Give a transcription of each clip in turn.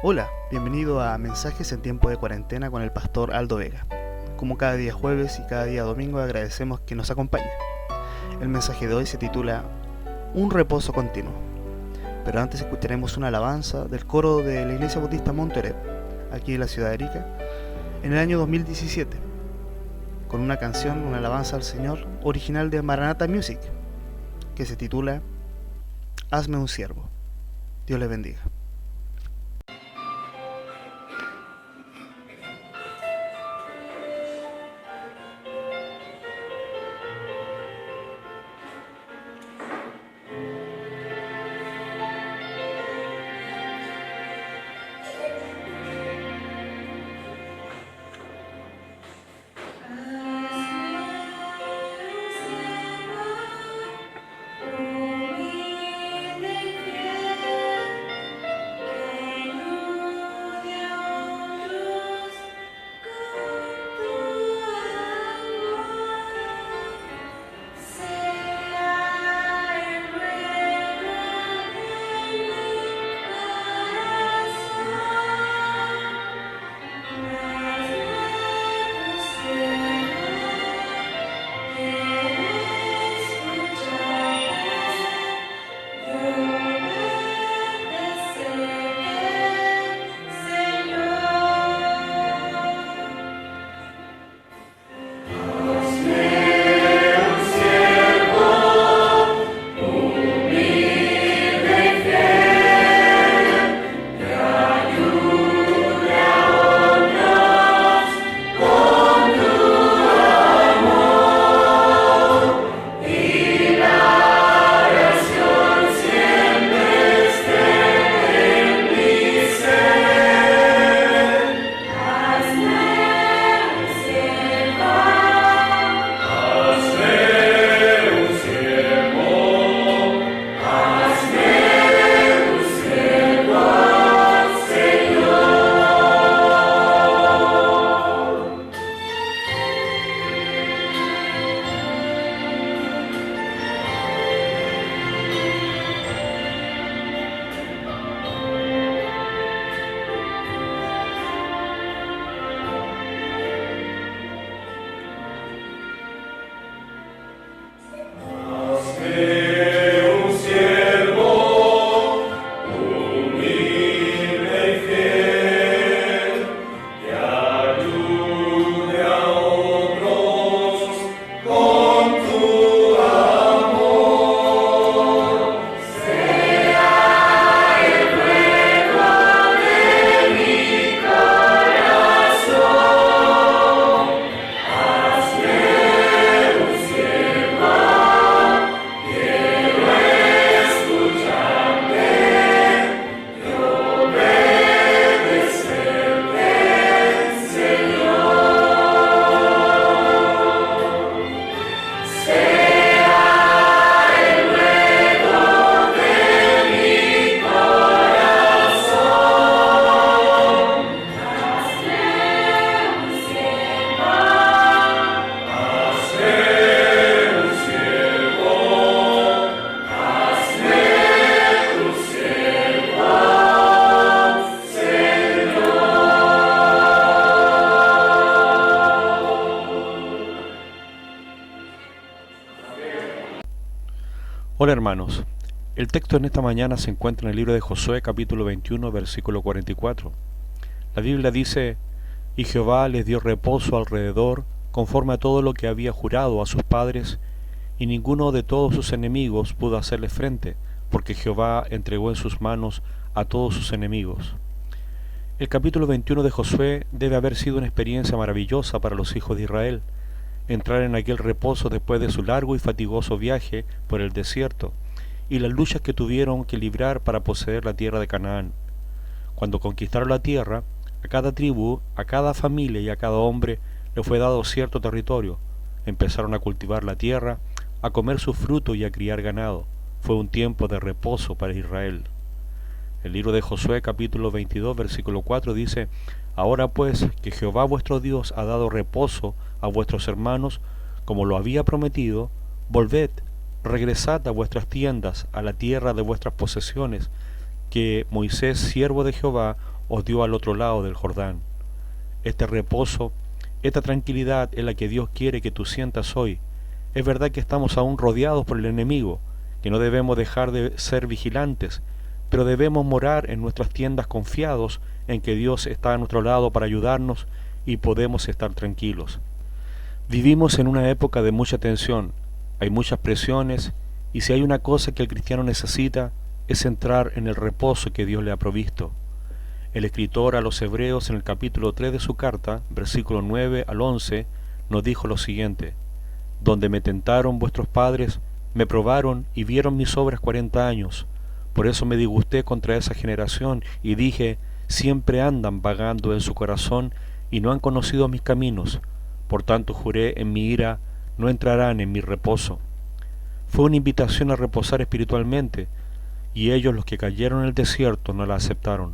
Hola, bienvenido a Mensajes en tiempo de cuarentena con el pastor Aldo Vega. Como cada día jueves y cada día domingo agradecemos que nos acompañe. El mensaje de hoy se titula Un reposo continuo. Pero antes escucharemos una alabanza del coro de la Iglesia Bautista Monterrey, aquí en la ciudad de Arica, en el año 2017, con una canción, una alabanza al Señor original de Maranatha Music, que se titula Hazme un siervo. Dios les bendiga. Hola hermanos, el texto en esta mañana se encuentra en el libro de Josué capítulo 21 versículo 44. La Biblia dice: Y Jehová les dio reposo alrededor conforme a todo lo que había jurado a sus padres, y ninguno de todos sus enemigos pudo hacerle frente, porque Jehová entregó en sus manos a todos sus enemigos. El capítulo 21 de Josué debe haber sido una experiencia maravillosa para los hijos de Israel, entrar en aquel reposo después de su largo y fatigoso viaje por el desierto y las luchas que tuvieron que librar para poseer la tierra de Canaán. Cuando conquistaron la tierra, a cada tribu, a cada familia y a cada hombre le fue dado cierto territorio. Empezaron a cultivar la tierra, a comer su fruto y a criar ganado. Fue un tiempo de reposo para Israel. El libro de Josué capítulo 22 versículo 4 dice: Ahora pues que Jehová vuestro Dios ha dado reposo a vuestros hermanos, como lo había prometido, volved, regresad a vuestras tiendas, a la tierra de vuestras posesiones, que Moisés, siervo de Jehová, os dio al otro lado del Jordán. Este reposo, esta tranquilidad es la que Dios quiere que tú sientas hoy. Es verdad que estamos aún rodeados por el enemigo, que no debemos dejar de ser vigilantes, pero debemos morar en nuestras tiendas confiados en que Dios está a nuestro lado para ayudarnos y podemos estar tranquilos. Vivimos en una época de mucha tensión, hay muchas presiones, y si hay una cosa que el cristiano necesita es entrar en el reposo que Dios le ha provisto. El escritor a los Hebreos en el capítulo 3 de su carta, versículos 9 al 11, nos dijo lo siguiente: donde me tentaron vuestros padres, me probaron y vieron mis obras 40 años. Por eso me disgusté contra esa generación y dije, siempre andan vagando en su corazón y no han conocido mis caminos. Por tanto juré en mi ira, no entrarán en mi reposo. Fue una invitación a reposar espiritualmente, y ellos, los que cayeron en el desierto, no la aceptaron.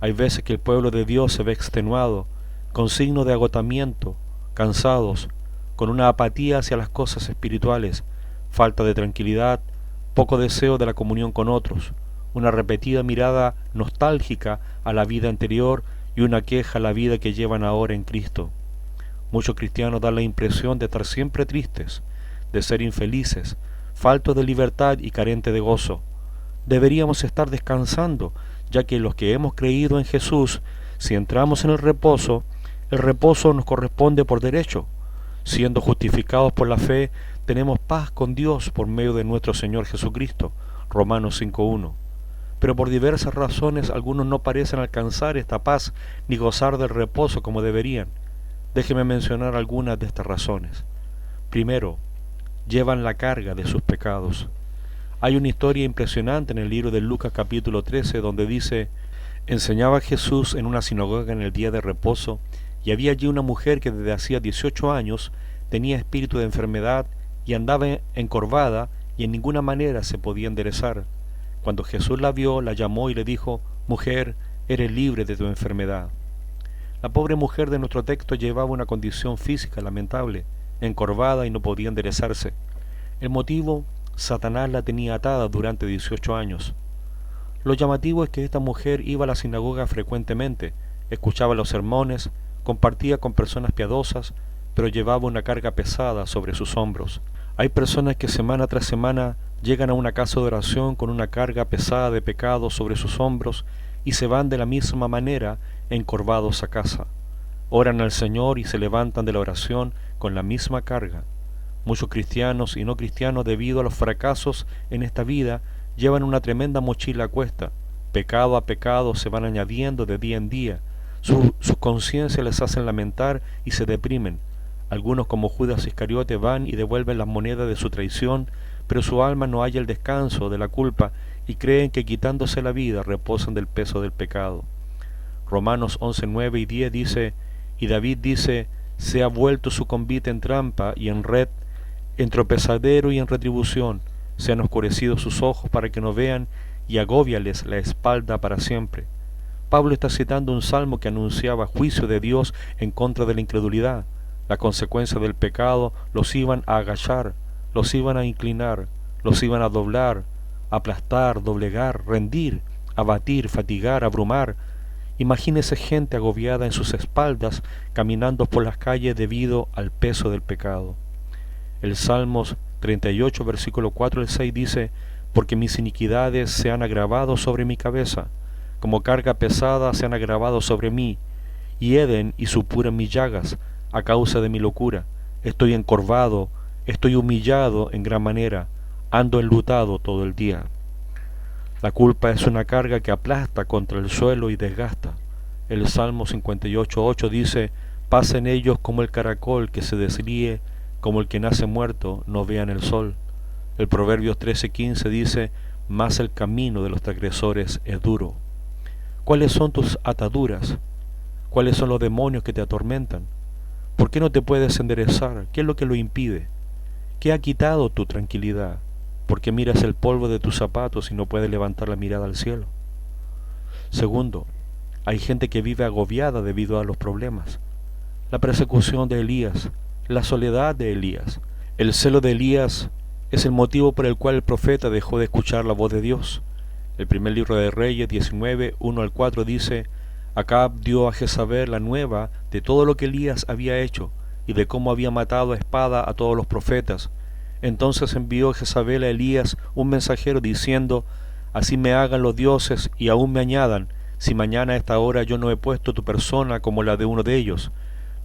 Hay veces que el pueblo de Dios se ve extenuado, con signos de agotamiento, cansados, con una apatía hacia las cosas espirituales, falta de tranquilidad, poco deseo de la comunión con otros, una repetida mirada nostálgica a la vida anterior y una queja a la vida que llevan ahora en Cristo. Muchos cristianos dan la impresión de estar siempre tristes, de ser infelices, faltos de libertad y carentes de gozo. Deberíamos estar descansando, ya que los que hemos creído en Jesús, si entramos en el reposo nos corresponde por derecho. Siendo justificados por la fe, tenemos paz con Dios por medio de nuestro Señor Jesucristo. Romanos 5:1. Pero por diversas razones algunos no parecen alcanzar esta paz ni gozar del reposo como deberían. Déjeme mencionar algunas de estas razones. Primero, llevan la carga de sus pecados. Hay una historia impresionante en el libro de Lucas capítulo 13 donde dice: enseñaba Jesús en una sinagoga en el día de reposo, y había allí una mujer que desde hacía 18 años tenía espíritu de enfermedad y andaba encorvada y en ninguna manera se podía enderezar. Cuando Jesús la vio, la llamó y le dijo: mujer, eres libre de tu enfermedad. La pobre mujer de nuestro texto llevaba una condición física lamentable, encorvada y no podía enderezarse. El motivo: Satanás la tenía atada durante 18 años. Lo llamativo es que esta mujer iba a la sinagoga frecuentemente, escuchaba los sermones, compartía con personas piadosas, pero llevaba una carga pesada sobre sus hombros. Hay personas que semana tras semana llegan a una casa de oración con una carga pesada de pecado sobre sus hombros y se van de la misma manera encorvados a casa. Oran al Señor y se levantan de la oración con la misma carga. Muchos cristianos y no cristianos, debido a los fracasos en esta vida, llevan una tremenda mochila a cuesta. Pecado a pecado se van añadiendo de día en día. Sus conciencias les hacen lamentar y se deprimen. Algunos, como Judas Iscariote, van y devuelven las monedas de su traición, pero su alma no halla el descanso de la culpa y creen que quitándose la vida reposan del peso del pecado. Romanos 11:9 y 10 dice: y David dice: se ha vuelto su convite en trampa y en red, en tropezadero y en retribución, se han oscurecido sus ojos para que no vean y agóbiales la espalda para siempre. Pablo está citando un salmo que anunciaba juicio de Dios en contra de la incredulidad. La consecuencia del pecado los iban a agachar, los iban a inclinar, los iban a doblar, aplastar, doblegar, rendir, abatir, fatigar, abrumar. Imagínese gente agobiada en sus espaldas caminando por las calles debido al peso del pecado. El Salmos 38, versículo 4 al 6 dice: porque mis iniquidades se han agravado sobre mi cabeza, como carga pesada se han agravado sobre mí, hieden y supuran mis llagas a causa de mi locura. Estoy encorvado, estoy humillado en gran manera, ando enlutado todo el día. La culpa es una carga que aplasta contra el suelo y desgasta. El Salmo 58:8 dice: pasen ellos como el caracol que se deslíe, como el que nace muerto, no vean el sol. El Proverbios 13:15 dice: mas el camino de los transgresores es duro. ¿Cuáles son tus ataduras? ¿Cuáles son los demonios que te atormentan? ¿Por qué no te puedes enderezar? ¿Qué es lo que lo impide? ¿Qué ha quitado tu tranquilidad? ¿Por qué miras el polvo de tus zapatos y no puedes levantar la mirada al cielo? Segundo, hay gente que vive agobiada debido a los problemas. La persecución de Elías, la soledad de Elías, el celo de Elías es el motivo por el cual el profeta dejó de escuchar la voz de Dios. El primer libro de Reyes 19, 1 al 4 dice: Acab dio a Jezabel la nueva de todo lo que Elías había hecho y de cómo había matado a espada a todos los profetas. Entonces envió Jezabel a Elías un mensajero diciendo: Así me hagan los dioses y aún me añadan, si mañana a esta hora yo no he puesto tu persona como la de uno de ellos.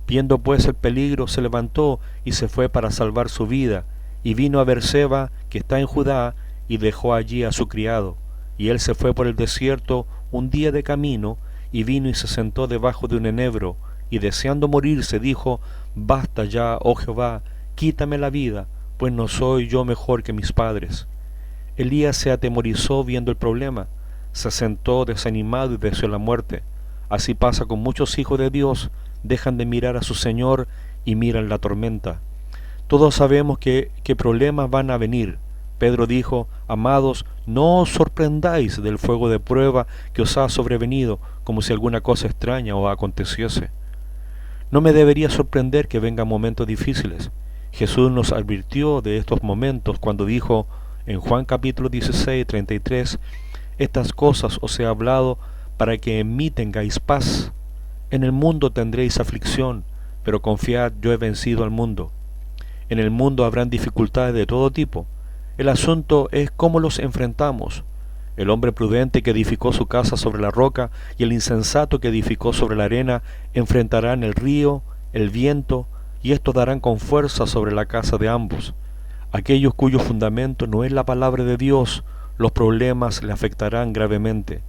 Viendo pues el peligro, se levantó y se fue para salvar su vida, y vino a Beerseba, que está en Judá, y dejó allí a su criado. Y él se fue por el desierto un día de camino, y vino y se sentó debajo de un enebro, y deseando morirse dijo: Basta ya, oh Jehová, quítame la vida, pues no soy yo mejor que mis padres. Elías se atemorizó viendo el problema, se sentó desanimado y deseó la muerte. Así pasa con muchos hijos de Dios, dejan de mirar a su Señor y miran la tormenta. Todos sabemos que problemas van a venir. Pedro dijo: Amados, no os sorprendáis del fuego de prueba que os ha sobrevenido, como si alguna cosa extraña os aconteciese. No me debería sorprender que vengan momentos difíciles. Jesús nos advirtió de estos momentos cuando dijo en Juan capítulo 16, 33, Estas cosas os he hablado para que en mí tengáis paz. En el mundo tendréis aflicción, pero confiad, yo he vencido al mundo. En el mundo habrán dificultades de todo tipo. El asunto es cómo los enfrentamos. El hombre prudente que edificó su casa sobre la roca y el insensato que edificó sobre la arena enfrentarán el río, el viento, y estos darán con fuerza sobre la casa de ambos. Aquellos cuyo fundamento no es la palabra de Dios, los problemas le afectarán gravemente.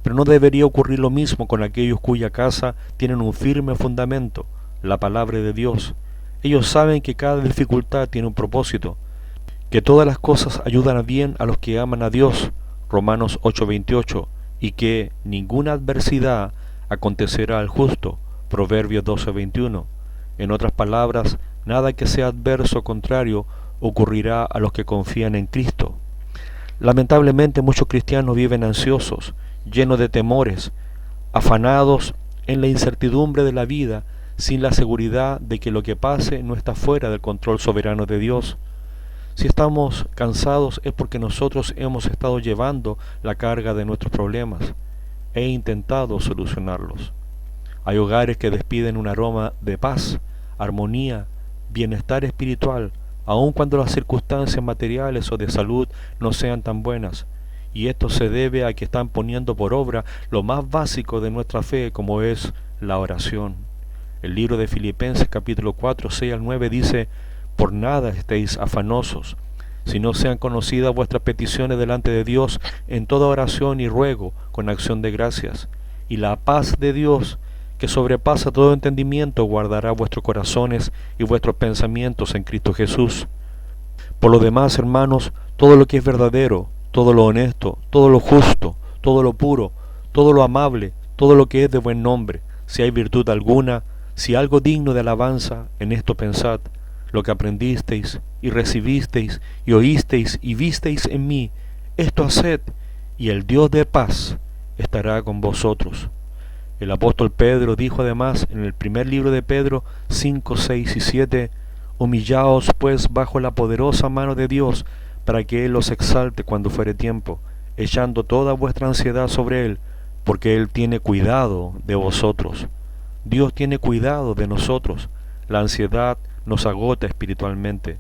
Pero no debería ocurrir lo mismo con aquellos cuya casa tienen un firme fundamento, la palabra de Dios. Ellos saben que cada dificultad tiene un propósito, que todas las cosas ayudan a bien a los que aman a Dios, Romanos 8:28, y que ninguna adversidad acontecerá al justo, Proverbios 12:21. En otras palabras, nada que sea adverso o contrario ocurrirá a los que confían en Cristo. Lamentablemente muchos cristianos viven ansiosos, llenos de temores, afanados en la incertidumbre de la vida, sin la seguridad de que lo que pase no está fuera del control soberano de Dios. Si estamos cansados es porque nosotros hemos estado llevando la carga de nuestros problemas e intentado solucionarlos. Hay hogares que despiden un aroma de paz, armonía, bienestar espiritual, aun cuando las circunstancias materiales o de salud no sean tan buenas, y esto se debe a que están poniendo por obra lo más básico de nuestra fe, como es la oración. El libro de Filipenses capítulo 4, 6 al 9 dice: Por nada estéis afanosos, sino sean conocidas vuestras peticiones delante de Dios en toda oración y ruego con acción de gracias, y la paz de Dios, que sobrepasa todo entendimiento, guardará vuestros corazones y vuestros pensamientos en Cristo Jesús. Por lo demás, hermanos, todo lo que es verdadero, todo lo honesto, todo lo justo, todo lo puro, todo lo amable, todo lo que es de buen nombre, si hay virtud alguna, si algo digno de alabanza, en esto pensad. Lo que aprendisteis y recibisteis y oísteis y visteis en mí, esto haced, y el Dios de paz estará con vosotros. El apóstol Pedro dijo además en el primer libro de Pedro 5, 6 y 7, Humillaos pues bajo la poderosa mano de Dios, para que Él os exalte cuando fuere tiempo, echando toda vuestra ansiedad sobre Él, porque Él tiene cuidado de vosotros. Dios tiene cuidado de nosotros. La ansiedad nos agota espiritualmente.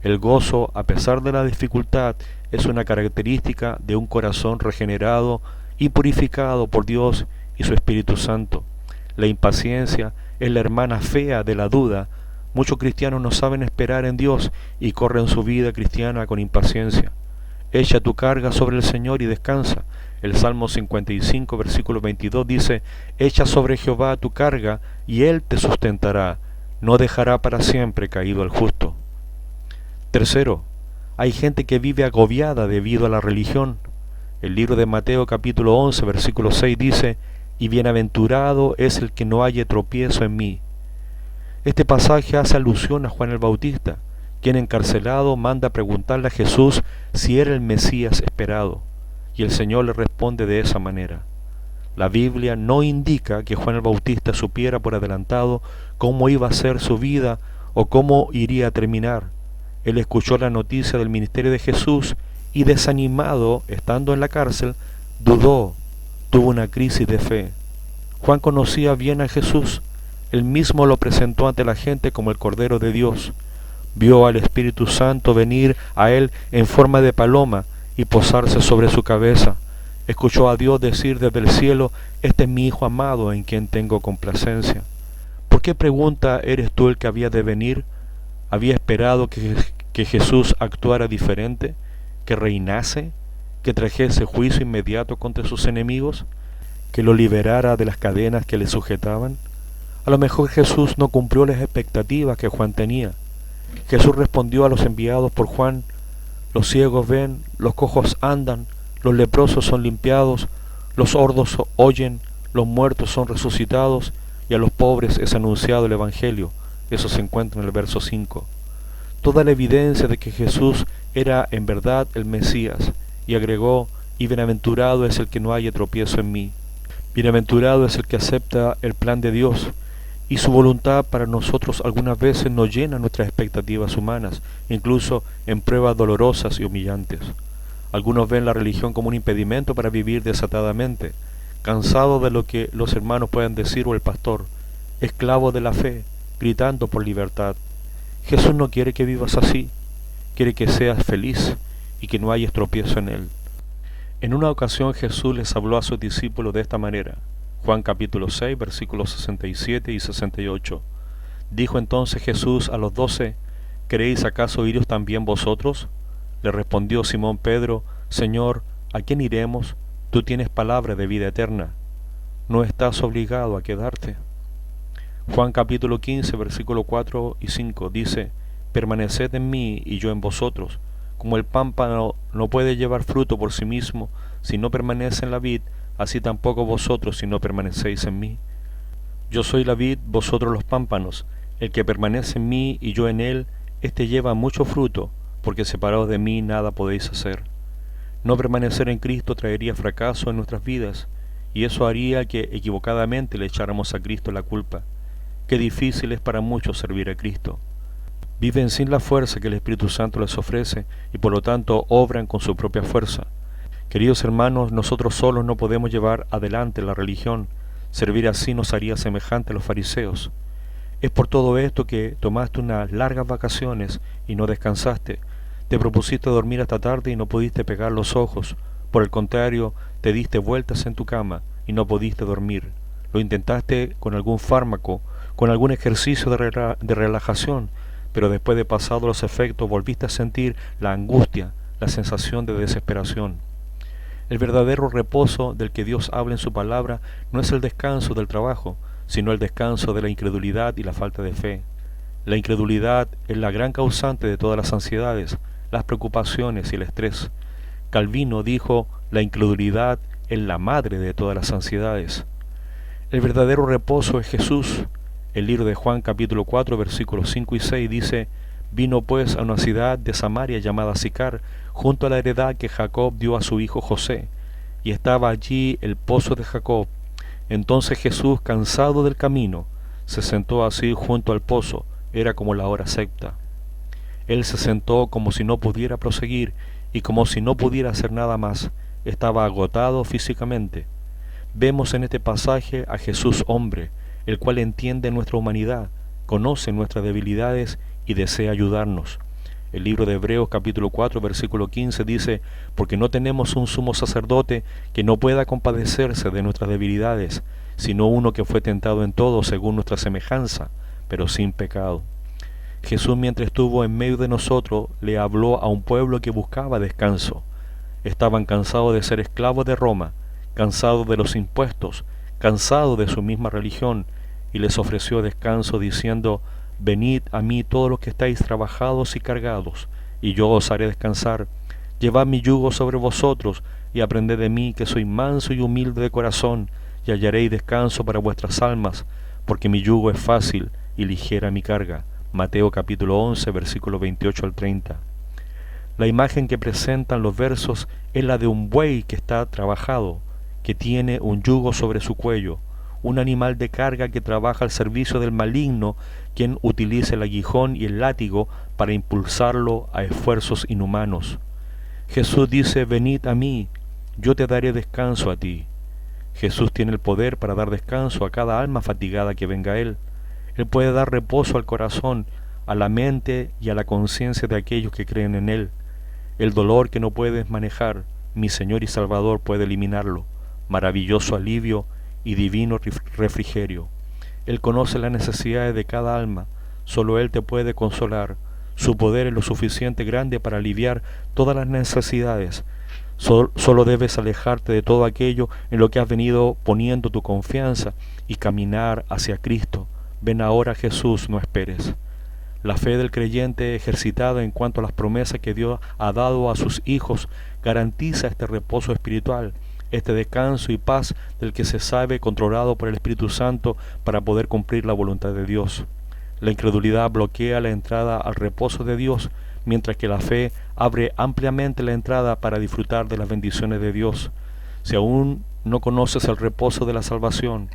El gozo, a pesar de la dificultad, es una característica de un corazón regenerado y purificado por Dios y su Espíritu Santo. La impaciencia es la hermana fea de la duda. Muchos cristianos no saben esperar en Dios y corren su vida cristiana con impaciencia. Echa tu carga sobre el Señor y descansa. El Salmo 55, versículo 22 dice: Echa sobre Jehová tu carga y Él te sustentará. No dejará para siempre caído al justo. Tercero, hay gente que vive agobiada debido a la religión. El libro de Mateo capítulo 11, versículo 6 dice: Y bienaventurado es el que no halle tropiezo en mí. Este pasaje hace alusión a Juan el Bautista, quien encarcelado manda preguntarle a Jesús si era el Mesías esperado, y el Señor le responde de esa manera. La Biblia no indica que Juan el Bautista supiera por adelantado cómo iba a ser su vida o cómo iría a terminar. Él escuchó la noticia del ministerio de Jesús y, desanimado, estando en la cárcel, dudó, tuvo una crisis de fe. Juan conocía bien a Jesús. Él mismo lo presentó ante la gente como el Cordero de Dios. Vio al Espíritu Santo venir a él en forma de paloma y posarse sobre su cabeza. Escuchó a Dios decir desde el cielo: este es mi Hijo amado en quien tengo complacencia. ¿Por qué pregunta eres tú el que había de venir? ¿Había esperado que Jesús actuara diferente, que reinase, que trajese juicio inmediato contra sus enemigos, que lo liberara de las cadenas que le sujetaban? A lo mejor Jesús no cumplió las expectativas que Juan tenía. Jesús respondió a los enviados por Juan: los ciegos ven, los cojos andan, los leprosos son limpiados, los sordos oyen, los muertos son resucitados, y a los pobres es anunciado el Evangelio. Eso se encuentra en el verso 5. Toda la evidencia de que Jesús era en verdad el Mesías, y agregó: y bienaventurado es el que no haya tropiezo en mí. Bienaventurado es el que acepta el plan de Dios, y su voluntad para nosotros algunas veces nos llena nuestras expectativas humanas, incluso en pruebas dolorosas y humillantes. Algunos ven la religión como un impedimento para vivir desatadamente, cansados de lo que los hermanos puedan decir o el pastor, esclavos de la fe, gritando por libertad. Jesús no quiere que vivas así, quiere que seas feliz y que no haya tropiezo en él. En una ocasión Jesús les habló a sus discípulos de esta manera. Juan capítulo 6, versículos 67 y 68. Dijo entonces Jesús a los 12: ¿queréis acaso iros también vosotros? Le respondió Simón Pedro: Señor, ¿a quién iremos? Tú tienes palabra de vida eterna. No estás obligado a quedarte. Juan capítulo 15, versículos 4 y 5 dice: permaneced en mí y yo en vosotros. Como el pámpano no puede llevar fruto por sí mismo si no permanece en la vid, así tampoco vosotros si no permanecéis en mí. Yo soy la vid, vosotros los pámpanos. El que permanece en mí y yo en él, éste lleva mucho fruto, porque separados de mí nada podéis hacer. No permanecer en Cristo traería fracaso en nuestras vidas, y eso haría que equivocadamente le echáramos a Cristo la culpa. Qué difícil es para muchos servir a Cristo. Viven sin la fuerza que el Espíritu Santo les ofrece y por lo tanto obran con su propia fuerza. Queridos hermanos, nosotros solos no podemos llevar adelante la religión. Servir así nos haría semejante a los fariseos. Es por todo esto que tomaste unas largas vacaciones y no descansaste. Te propusiste dormir hasta tarde y no pudiste pegar los ojos. Por el contrario, te diste vueltas en tu cama y no pudiste dormir. Lo intentaste con algún fármaco, con algún ejercicio de relajación, pero después de pasados los efectos volviste a sentir la angustia, la sensación de desesperación. El verdadero reposo del que Dios habla en su palabra no es el descanso del trabajo, sino el descanso de la incredulidad y la falta de fe. La incredulidad es la gran causante de todas las ansiedades, las preocupaciones y el estrés. Calvino dijo: la incredulidad es la madre de todas las ansiedades. El verdadero reposo es Jesús. El libro de Juan capítulo 4 versículos 5 y 6 dice: vino pues a una ciudad de Samaria llamada Sicar, junto a la heredad que Jacob dio a su hijo José, y estaba allí el pozo de Jacob. Entonces Jesús, cansado del camino, se sentó así junto al pozo. Era como la hora sexta. Él se sentó como si no pudiera proseguir y como si no pudiera hacer nada más. Estaba agotado físicamente. Vemos en este pasaje a Jesús hombre, el cual entiende nuestra humanidad, conoce nuestras debilidades y desea ayudarnos. El libro de Hebreos capítulo 4 versículo 15 dice: porque no tenemos un sumo sacerdote que no pueda compadecerse de nuestras debilidades, sino uno que fue tentado en todo según nuestra semejanza, pero sin pecado. Jesús, mientras estuvo en medio de nosotros, le habló a un pueblo que buscaba descanso. Estaban cansados de ser esclavos de Roma, cansados de los impuestos, cansados de su misma religión, y les ofreció descanso diciendo: venid a mí todos los que estáis trabajados y cargados, y yo os haré descansar. Llevad mi yugo sobre vosotros, y aprended de mí, que soy manso y humilde de corazón, y hallaréis descanso para vuestras almas, porque mi yugo es fácil y ligera mi carga. Mateo capítulo 11, versículo 28 al 30. La imagen que presentan los versos es la de un buey que está trabajado, que tiene un yugo sobre su cuello, un animal de carga que trabaja al servicio del maligno, quien utiliza el aguijón y el látigo para impulsarlo a esfuerzos inhumanos. Jesús dice: venid a mí, yo te daré descanso a ti. Jesús tiene el poder para dar descanso a cada alma fatigada que venga a Él. Él puede dar reposo al corazón, a la mente y a la conciencia de aquellos que creen en Él. El dolor que no puedes manejar, mi Señor y Salvador puede eliminarlo. Maravilloso alivio y divino refrigerio. Él conoce las necesidades de cada alma, solo Él te puede consolar. Su poder es lo suficiente grande para aliviar todas las necesidades. Solo debes alejarte de todo aquello en lo que has venido poniendo tu confianza y caminar hacia Cristo. Ven ahora a Jesús, no esperes. La fe del creyente ejercitada en cuanto a las promesas que Dios ha dado a sus hijos garantiza este reposo espiritual, este descanso y paz del que se sabe controlado por el Espíritu Santo para poder cumplir la voluntad de Dios. La incredulidad bloquea la entrada al reposo de Dios, mientras que la fe abre ampliamente la entrada para disfrutar de las bendiciones de Dios. Si aún no conoces el reposo de la salvación,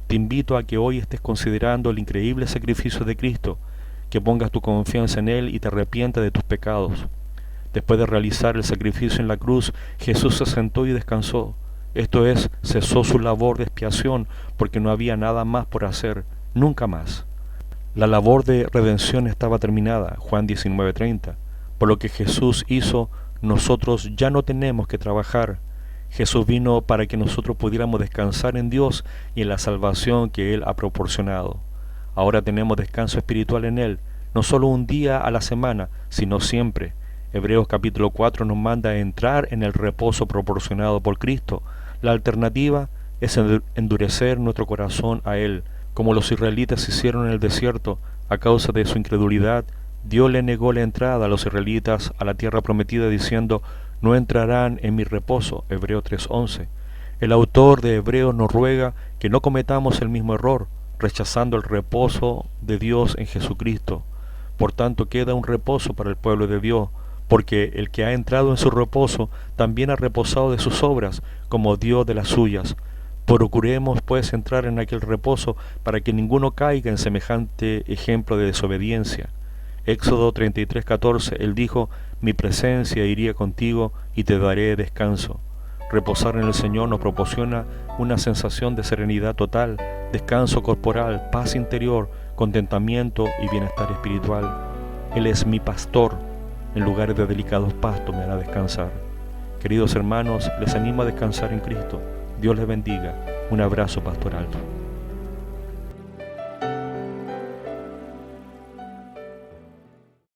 te invito a que hoy estés considerando el increíble sacrificio de Cristo, que pongas tu confianza en Él y te arrepientas de tus pecados. Después de realizar el sacrificio en la cruz, Jesús se sentó y descansó. Esto es, cesó su labor de expiación porque no había nada más por hacer, nunca más. La labor de redención estaba terminada, Juan 19:30. Por lo que Jesús hizo, nosotros ya no tenemos que trabajar. Jesús vino para que nosotros pudiéramos descansar en Dios y en la salvación que Él ha proporcionado. Ahora tenemos descanso espiritual en Él, no solo un día a la semana, sino siempre. Hebreos capítulo 4 nos manda a entrar en el reposo proporcionado por Cristo. La alternativa es endurecer nuestro corazón a Él, como los israelitas hicieron en el desierto. A causa de su incredulidad, Dios le negó la entrada a los israelitas a la tierra prometida diciendo, no entrarán en mi reposo, Hebreos 3:11. El autor de Hebreos nos ruega que no cometamos el mismo error, rechazando el reposo de Dios en Jesucristo. Por tanto, queda un reposo para el pueblo de Dios, porque el que ha entrado en su reposo también ha reposado de sus obras, como Dios de las suyas. Procuremos pues entrar en aquel reposo para que ninguno caiga en semejante ejemplo de desobediencia. Éxodo 33:14, Él dijo, mi presencia iría contigo y te daré descanso. Reposar en el Señor nos proporciona una sensación de serenidad total, descanso corporal, paz interior, contentamiento y bienestar espiritual. Él es mi pastor, en lugares de delicados pastos me hará descansar. Queridos hermanos, les animo a descansar en Cristo. Dios les bendiga. Un abrazo pastoral.